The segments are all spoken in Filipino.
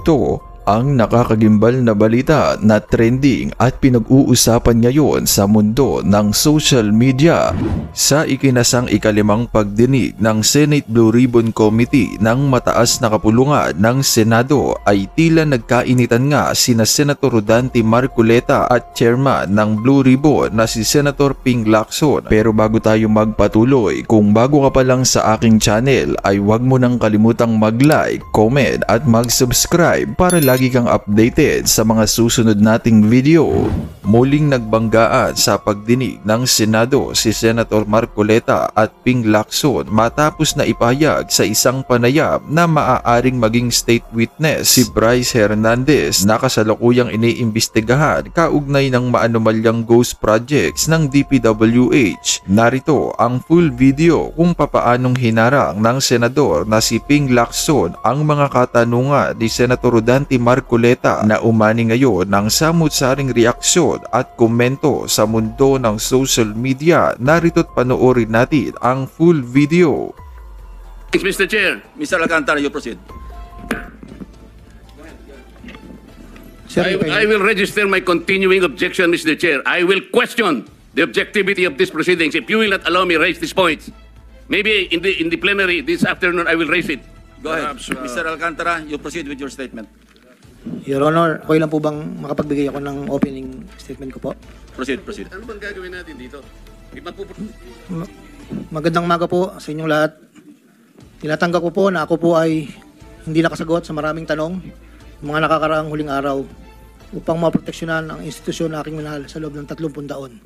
Ito ang nakakagimbal na balita na trending at pinag-uusapan ngayon sa mundo ng social media. Sa ikinasang ikalimang pagdinig ng Senate Blue Ribbon Committee ng mataas na kapulungan ng Senado ay tila nagkainitan nga sina Senator Rodante Marcoleta at Chairman ng Blue Ribbon na si Senator Ping Lacson. Pero bago tayo magpatuloy, kung bago ka pa lang sa aking channel ay huwag mo nang kalimutang mag-like, comment at mag-subscribe para lagi kang updated sa mga susunod nating video. Muling nagbanggaan sa pagdinig ng Senado si Senator Marcoleta at Ping Lacson matapos na ipahayag sa isang panayam na maaaring maging state witness si Bryce Hernandez na kasalukuyang iniimbestigahan kaugnay ng maanomalyang ghost projects ng DPWH. Narito ang full video kung papaanong hinarang ng senador na si Ping Lacson ang mga katanungan ni Senator Rodante Marcoleta na umani ngayon ng samut-saring reaksyon at komento sa mundo ng social media. Narito't panoorin natin ang full video. Mr. Chair. Mr. Alcantara, you proceed. I will register my continuing objection, Mr. Chair. I will question the objectivity of these proceedings if you will not allow me raise these points. Maybe in the plenary this afternoon I will raise it. Go ahead. Mr. Alcantara, you proceed with your statement. Your Honor, okay lang po bang makapagbigay ako ng opening statement ko po? Proceed. Ano bang gagawin natin dito? Magandang umaga po sa inyong lahat. Tinatanggap ko po na ako po ay hindi nakasagot sa maraming tanong mga nakakaraang huling araw upang maproteksyonan ang institusyon na aking minahal sa loob ng 30 taon.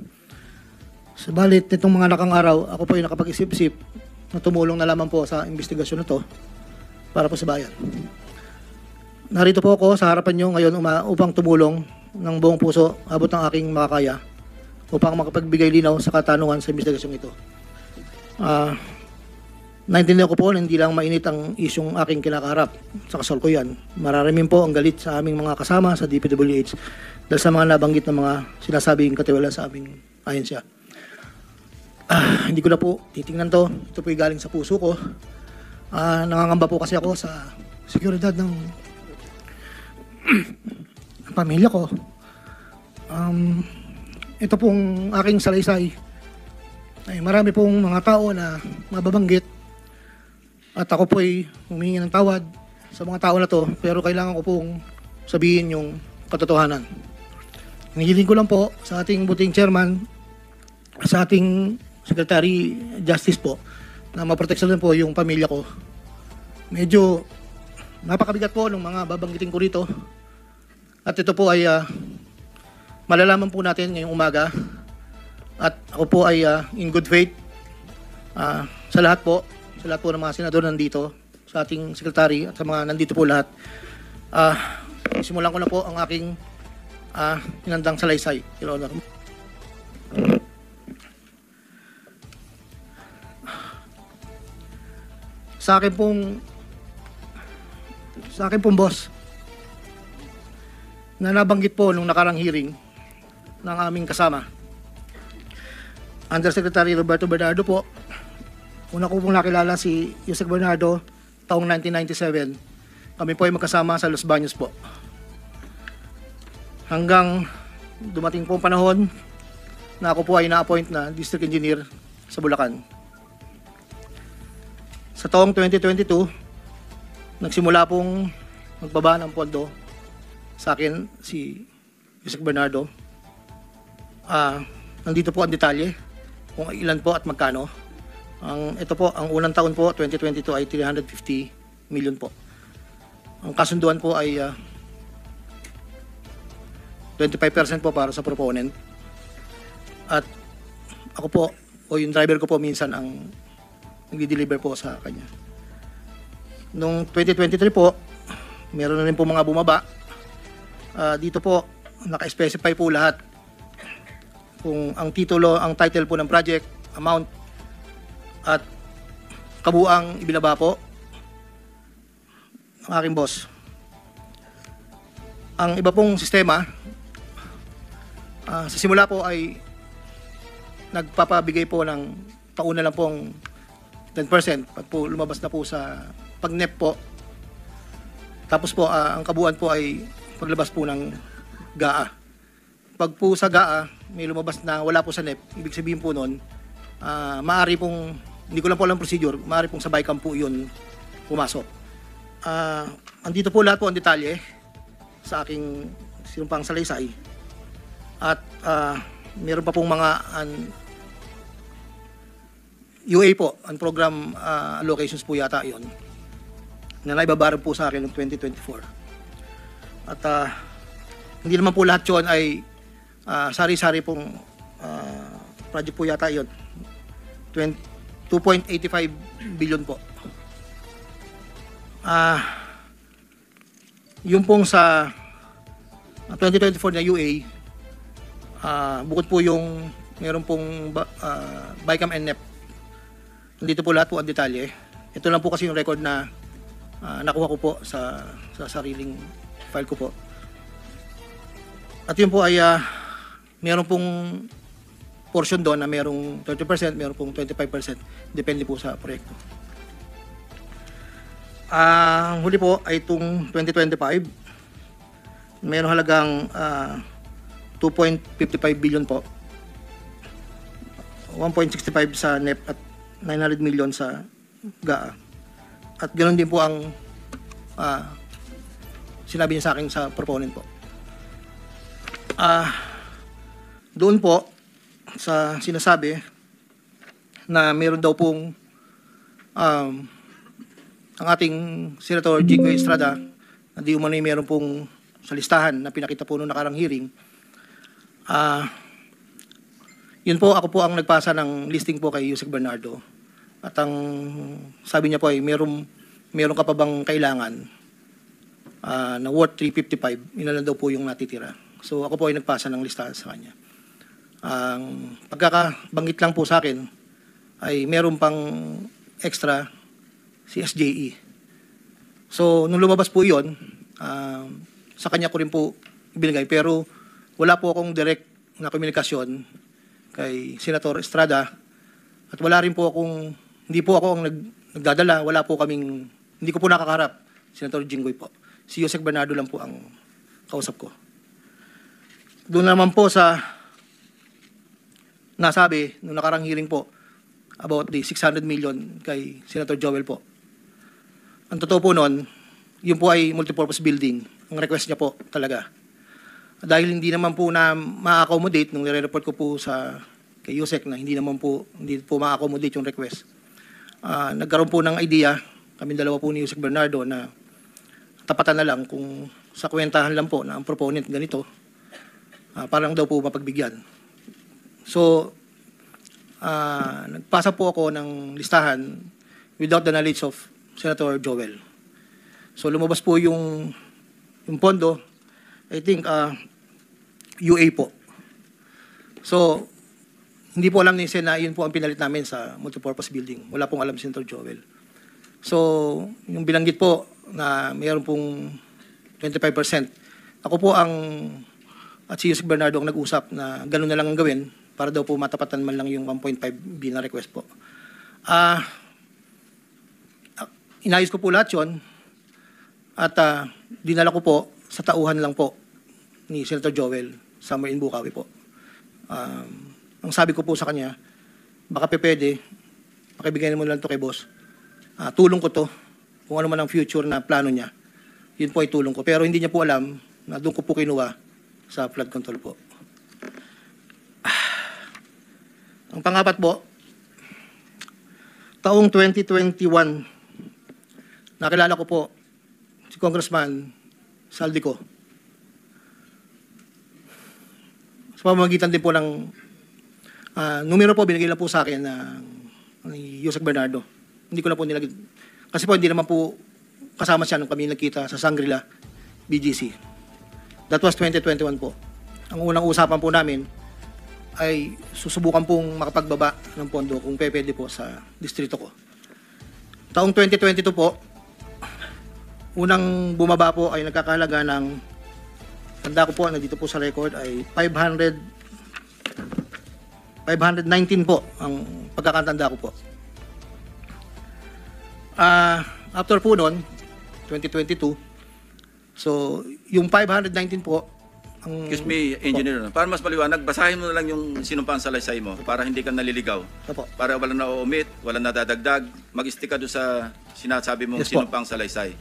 Subalit, nitong mga nakang araw, ako po ay nakapag-isip-isip na tumulong na lamang po sa investigasyon na to para po sa bayan. Narito po ako sa harapan nyo ngayon upang tumulong ng buong puso, abot ng aking makakaya, upang makapagbigay linaw sa katanungan sa investigasyong ito. Naintindihan ko po na hindi lang mainit ang isyong aking kinakaharap sa kasalukuyan. Mararamin po ang galit sa aming mga kasama sa DPWH dahil sa mga nabanggit na mga sinasabing katiwala sa aming ahensya. Hindi ko na po titingnan to. Ito po galing sa puso ko. Nangangamba po kasi ako sa seguridad ng pamilya ko. Ito pong aking salaysay ay marami pong mga tao na mababanggit at ako po ay humingi ng tawad sa mga tao na to, pero kailangan ko pong sabihin yung katotohanan. Hinihiling ko lang po sa ating buting chairman, sa ating Secretary Justice po, na maproteksyonan po yung pamilya ko. Medyo napakabigat po ng mga babanggitin ko rito. At ito po ay malalaman po natin ngayong umaga. At ako po ay in good faith sa lahat po ng mga senador nandito, sa ating secretary at sa mga nandito po lahat. Simulan ko na po ang aking inandang salaysay, Your Honor. Sa akin pong boss, na nabanggit po nung nakarang hearing ng aming kasama, Undersecretary Roberto Bernardo po. Una ko pong nakilala si Yusek Bernardo taong 1997. Kami po ay magkasama sa Los Baños po. Hanggang dumating po ang panahon na ako po ay na-appoint na District Engineer sa Bulacan. Sa taong 2022, nagsimula pong magbaba ng pondo sa akin si Yusek Bernardo. Nandito po ang detalye kung ilan po at magkano. Ito po, ang unang taon po, 2022 ay 350 million po. Ang kasunduan po ay 25% po para sa proponent. At ako po, o yung driver ko po minsan ang nag-deliver po sa kanya. Noong 2023 po, meron na rin po mga bumaba. Dito po, naka-specify po lahat kung ang titulo, ang title po ng project, amount, at kabuang ibinaba po ang aking boss. Ang iba pong sistema, sa simula po ay nagpapabigay po ng pauna lang pong 10%. Pag po lumabas na po sa pag-NEP po, Tapos po, ang kabuuan po ay paglabas po ng GAA. Pag po sa GAA, may lumabas na wala po sa NEP, ibig sabihin po nun, maaari pong, hindi ko lang po alam procedure, maaari pong sa BICAM po yun pumasok. Andito po lahat po ang detalye sa aking sinumpang salaysay. At meron pa pong mga UA po, ang program allocations po yata yon na naibabaran po sa akin noong 2024. At hindi naman po lahat yun ay sari-sari pong project po yata yon. 2.85 billion po. Yung pong sa 2024 na UA, bukod po yung meron pong BICAM and NEP, nandito po lahat po ang detalye. Ito lang po kasi yung record na nakuha ko po sa sariling file ko po. At yun po ay meron pong portion doon na merong 30%, meron pong 25%. Depende po sa proyekto. Ang huli po ay itong 2025. Meron halagang 2.55 billion po. 1.65 sa NEP at 900 million sa GAA. At ganoon din po ang sinabi niya sa akin sa proponent po. Doon po sa sinasabi na meron daw pong ang ating Senator Jinggoy Estrada na di umano'y meron pong sa listahan na pinakita po noong nakarang hearing. Yun po, ako po ang nagpasa ng listing po kay Yusek Bernardo. At ang sabi niya po ay meron ka pa bang kailangan na worth 355, inalan daw po yung natitira. So ako po ay nagpasa ng listahan sa kanya. Ang pagkakabanggit lang po sa akin ay meron pang extra si SJE. So nung lumabas po yun, sa kanya ko rin po ibinigay, pero wala po akong direct na komunikasyon kay Senator Estrada at wala rin po akong, hindi po ako ang nagdadala, wala po kaming, hindi ko po nakakaharap Senator Jinggoy po. Si Yusek Bernardo lang po ang kausap ko. Doon naman po sa nasabi nung nakarang hearing po about the 600 million kay Senator Joel po. Ang totoo po noon, yun po ay multipurpose building. Ang request niya po talaga. Dahil hindi naman po na ma-accommodate nung nire-report ko po sa kay Yusek na hindi po ma-accommodate yung request. Nagkaroon po ng idea, kami dalawa po ni Yusek Bernardo na tapatan na lang kung sa kwentahan lang po na ang proponent ganito, parang daw po mapagbigyan. So, nagpasa po ako ng listahan without the knowledge of Senator Joel. So, lumabas po yung pondo, I think, UA po. So, hindi po alam ni Sen na yun po ang pinalit namin sa multipurpose building. Wala pong alam si Senator Joel. So, yung bilanggit po na mayroon pong 25%, ako po at si Yusek Bernardo ang nag-usap na gano'n na lang ang gawin para daw po matapatan man lang yung 1.5 B na request po. Inayos ko po lahat yun at dinala ko po sa tauhan lang po ni Senator Joel somewhere in Bukawi po. Ang sabi ko po sa kanya, baka pwede, pakibigyan mo lang to kay boss. Tulong ko to, kung ano man ang future na plano niya, yun po ay tulong ko. Pero hindi niya po alam na doon ko po kinuha sa flood control po. Ang pangapat po, taong 2021, nakilala ko po si Congressman Saldico. Sa pamamagitan din po ng numero po, binigay lang po sa akin ni Yusek Bernardo. Hindi ko na po nilagay. Kasi po hindi naman po kasama siya nung kami nagkita sa Shangri-La, BGC. That was 2021 po. Ang unang usapan po namin ay susubukan pong makapagbaba ng pondo kung pwede po sa distrito ko. Taong 2022 po, unang bumaba po ay nagkakahalaga ng, tanda ko po, nandito po sa record, ay 519 po ang pagkakatanda ko po. After po noon, 2022, So, yung 519 po, ang... Excuse me, engineer. Para mas maliwanag, basahin mo na lang yung sinumpang salaysay mo para hindi ka naliligaw. Opo. Para walang na-omit, walang nadadagdag. Mag-stick ka doon sa sinasabi mong Yes po. sinumpang salaysay.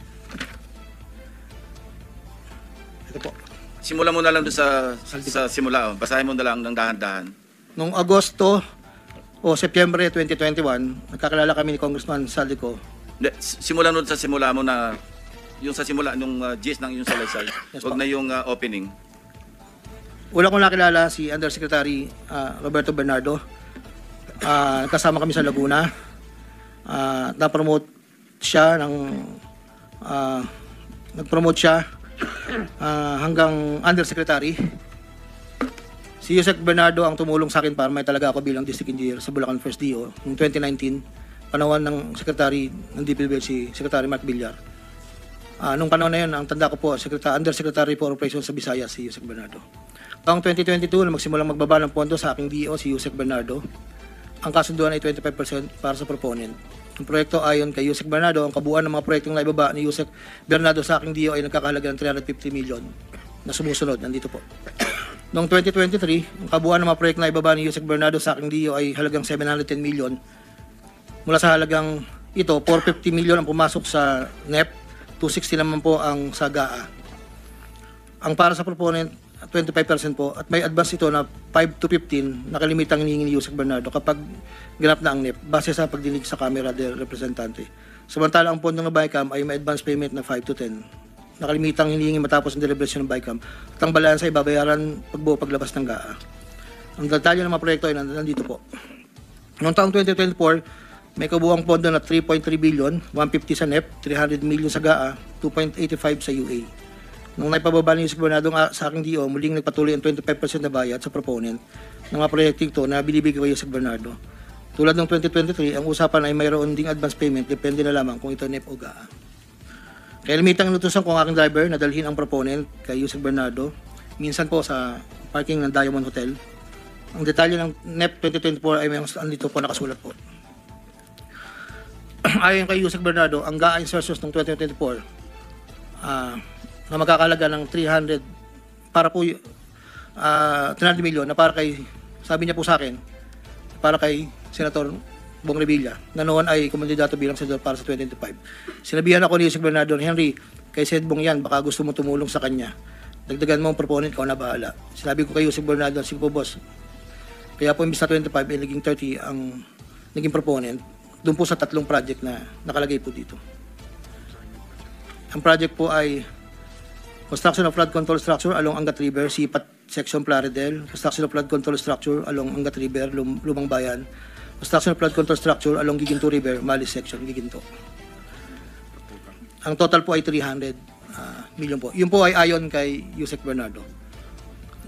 Ito po. Simulan mo na lang doon sa simula. Oh. Basahin mo na lang ng dahan-dahan. Noong Agosto o Setyembre 2021, nagkakilala kami ni Congressman Saldico. Simulan mo sa simula mo na yung sa simula nung gist ng yung salaysay. Yes, Huwag po. na yung opening. Una kong nakilala si Undersecretary Roberto Bernardo. Kasama kami sa Laguna. Na-promote siya nag-promote siya hanggang Undersecretary. Si Yusek Bernardo ang tumulong sa akin para may talaga ako bilang District Engineer sa Bulacan First DO noong 2019, panahon ng Secretary ng DPWH si Secretary Mark Villar. Nung panahon na yun, ang tanda ko po, Undersecretary for Operations sa Visayas, si Yusek Bernardo. Taong 2022, na magsimulang magbaba ng pondo sa aking DO, si Yusek Bernardo, ang kasunduan ay 25% para sa proponent. Ang proyekto ayon kay Yusek Bernardo, ang kabuuan ng mga proyektong naibaba ni Yusek Bernardo sa aking DO ay nagkakahalaga ng 350 million na sumusunod. Nandito po. Noong 2023, ang kabuuan ng mga proyektong naibaba ni Yusek Bernardo sa aking DO ay halagang 710 million. Mula sa halagang ito, 450 million ang pumasok sa NEP, 260 naman po ang sa GAA. Ang para sa proponent, 25% po, at may advance ito na 5 to 15 na kalimitang hinihingi ni Yusek Bernardo kapag ganap na ang NEP base sa pagdinig sa Kamera del Representante. Samantala ang pondo ng BICAM ay may advance payment na 5 to 10 na kalimitang hinihingi matapos ang deliberation ng BICAM at ang balansa ay babayaran pagbuo paglabas ng GAA. Ang detalye ng mga proyekto ay nandito po. Noong taong 2024, may kabuuang pondo na 3.3 billion, 150 sa NEP, 300 million sa GAA, 2.85 sa UA. Nung naipababa ni Yusek Bernardo sa aking DO, muling nagpatuloy ang 25% na bayad sa proponent ng mga proyekting to na binibigay kay Yusek Bernardo. Tulad ng 2023, ang usapan ay mayroon ding advance payment, depende na lamang kung ito NEP o GAA. Kaya limitang inutusan ko ang aking driver na dalhin ang proponent kay Yusek Bernardo, minsan po sa parking ng Diamond Hotel. Ang detalye ng NEP 2024 ay may andito po nakasulat po. Ayon kay Yusek Bernardo, ang GAA insertions ng 2024 na magkakalaga ng 300 para po 300 million na para kay, sabi niya po sa akin, para kay Senator Bong Revilla na noon ay kumandidato bilang senador para sa 2025. Sinabihan ako ni Yusek Bernardo, Henry, kay Sed Bong yan, baka gusto mo tumulong sa kanya. Dagdagan mo ang proponent, ikaw na bahala. Sinabi ko kay Yusek Bernardo, sige po boss. Kaya po imbis na 25 ay naging 30 ang naging proponent doon po sa tatlong project na nakalagay po dito. Ang project po ay construction of flood control structure along Angat River, Sipat Section Plaridel. Construction of flood control structure along Angat River, Lumang Bayan. Construction of flood control structure along Giginto River, Malis Section, Giginto. Ang total po ay 300 million po. Yun po ay ayon kay Yusek Bernardo.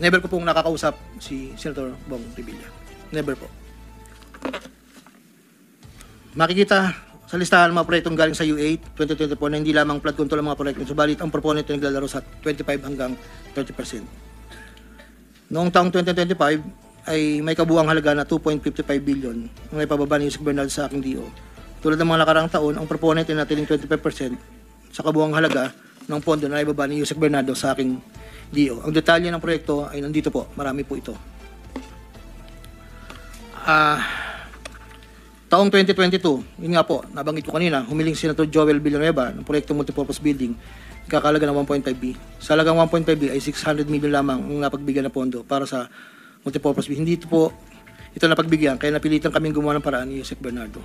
Never ko pong nakakausap si Senator Bong Revilla. Never po. Makikita sa listahan ng mga proyektong galing sa U8 2024 na hindi lamang flood control ang mga proyekto, subalit ang proponent ay naglalaro sa 25 hanggang 30%. Noong taong 2025 ay may kabuuang halaga na 2.55 billion ang naipababa ni Yusek Bernardo sa aking DO. Tulad ng mga nakaraang taon, ang proponent ay natiling 25% sa kabuuang halaga ng pondo na naibaba ni Yusek Bernardo sa aking DO. Ang detalye ng proyekto ay nandito po, marami po ito. Taong 2022, yun nga po, nabanggit ko kanina, humiling si Senator Joel Villanueva ng proyektong multipurpose building, ikakalaga ng 1.5B. Sa halagang 1.5B ay 600 million lamang ang napagbigyan na pondo para sa multipurpose building. Hindi ito napagbigyan, kaya napilitan kaming gumawa ng paraan ni Yusek Bernardo.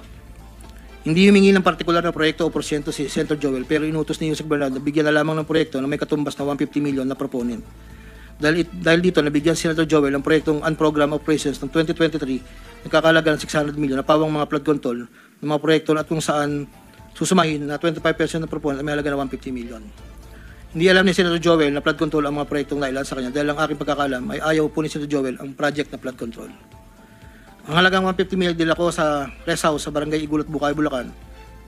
Hindi humingi ng partikular na proyekto o porsyento si Senator Joel, pero inutos ni Yusek Bernardo bigyan na lamang ng proyekto na may katumbas na 150 million na proponent. Dahil dito, nabigyan si Senator Joel ang proyektong Unprogrammed Operations ng 2023 nagkakalaga ng 600 million na pawang mga flood control ng mga proyekto at kung saan susumahin na 25% ng proponent ay may halaga na 150 million. Hindi alam ni Senator Joel na flood control ang mga proyektong nailan sa kanya dahil ang aking pagkakalam ay ayaw po ni Senator Joel ang project na flood control. Ang halagang 150 million dila ko sa rest house sa Barangay Igulat, Bukay, Bulacan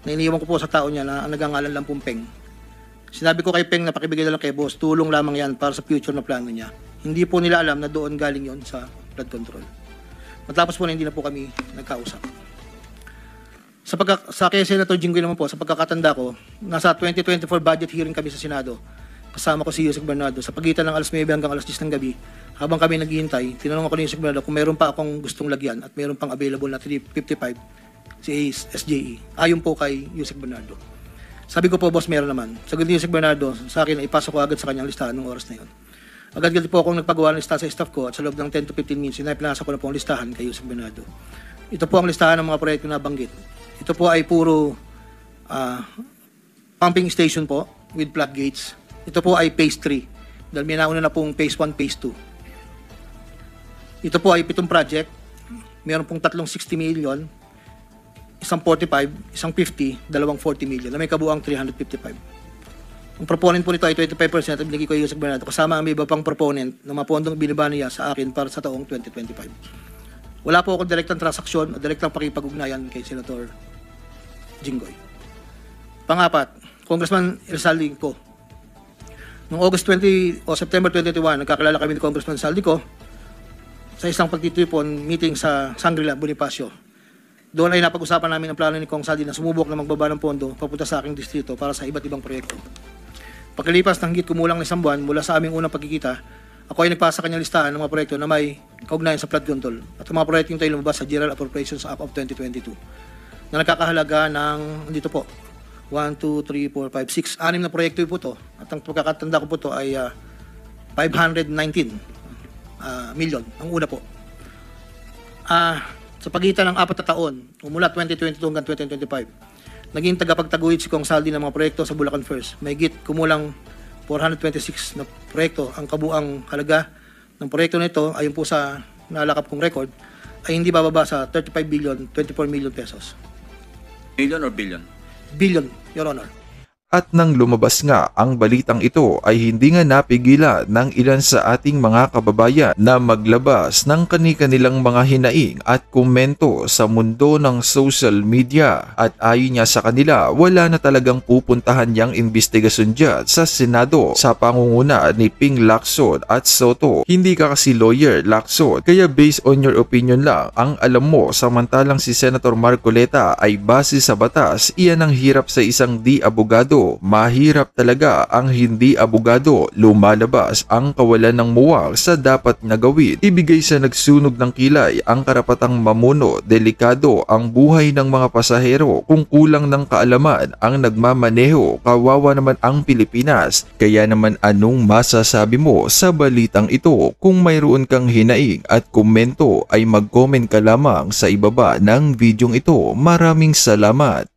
na iniiwan ko po sa tao niya na ang nagangalan lang pong Peng. Sinabi ko kay Peng na pakibigay na lang kay boss, tulong lamang yan para sa future na plano niya. Hindi po nila alam na doon galing yon sa flood control. Matapos po na hindi na po kami nagkausap. Sa kay Senator Jinggoy naman po, sa pagkakatanda ko, nasa 2024 budget hearing kami sa Senado. kasama ko si Yusek Bernardo sa pagitan ng alas 9 hanggang alas 10 ng gabi. Habang kami naghihintay, tinanong ako ni Yusek Bernardo kung meron pa akong gustong lagyan at meron pang available na 355 si SJE. Ayon po kay Yusek Bernardo. Sabi ko po, boss, meron naman. Sagot ni Yusek Bernardo sa akin na ipasok ko agad sa kanyang listahan ng oras na yun. Agad-agad po akong nagpagawa ng listahan sa staff ko at sa loob ng 10 to 15 minutes, pinasa ko na po ang listahan kay Yusek Bernardo. Ito po ang listahan ng mga proyekto na banggit. Ito po ay puro pumping station po with floodgates. Ito po ay phase 3 dahil may nauna na pong phase 1, phase 2. Ito po ay 7 project. Meron pong 360 million, isang 45, isang 50, dalawang 40 million na may kabuang 355. Ang proponent po nito ay 25% at binigay ko yung Yusek Bernardo kasama ang iba pang proponent na mga pondong binaba niya sa akin para sa taong 2025. Wala po akong direktang transaksyon o direktang pakipag-ugnayan kay Senator Jinggoy. Pangapat, Congressman Elsaldico. Noong August 20 o September 2021, nagkakilala kami ni Congressman Saldico sa isang pagtitipon meeting sa Shangri-La, Bonifacio. Doon ay napag-usapan namin ang plano ni Kong Saldi na sumubok na magbaba ng pondo papunta sa aking distrito para sa iba't ibang proyekto. Pagkalipas ng higit kumulang na isang buwan mula sa aming unang pagkikita, ako ay nagpasa sa kanyang listahan ng mga proyekto na may kaugnayan sa flood control at ang mga proyekto yung tayo lumabas sa General Appropriations Act of 2022 na nakakahalaga ng, dito po, 1, 2, 3, 4, 5, 6, 6 na proyekto po to. At ang pagkakatanda ko po to ay 519 million, ang una po. Sa pagitan ng 4 na taon, mula 2022 hanggang 2025, naging tagapagtaguyod si Kong Saldi ng mga proyekto sa Bulacan First. May kumulang 426 na proyekto. Ang kabuang halaga ng proyekto nito, ayon po sa nalakap kong record, ay hindi bababa sa 35 billion, 24 million pesos. Million or billion? Billion, Your Honor. At nang lumabas nga ang balitang ito ay hindi nga napigilan ng ilan sa ating mga kababayan na maglabas ng kani-kanilang mga hinaing at komento sa mundo ng social media. At ayon niya sa kanila, wala na talagang pupuntahan niyang investigasyon dyan sa Senado sa pangunguna ni Ping Lacson at Soto. Hindi ka kasi lawyer, Lacson, kaya based on your opinion lang ang alam mo, samantalang si Senator Marcoleta ay base sa batas, iyan ang hirap sa isang di-abogado. Mahirap talaga ang hindi abogado. Lumalabas ang kawalan ng muwang sa dapat na gawin. Ibigay sa nagsunog ng kilay ang karapatang mamuno. Delikado ang buhay ng mga pasahero kung kulang ng kaalaman ang nagmamaneho. Kawawa naman ang Pilipinas. Kaya naman anong masasabi mo sa balitang ito? Kung mayroon kang hinaing at komento ay mag-comment ka lamang sa ibaba ng videong ito. Maraming salamat.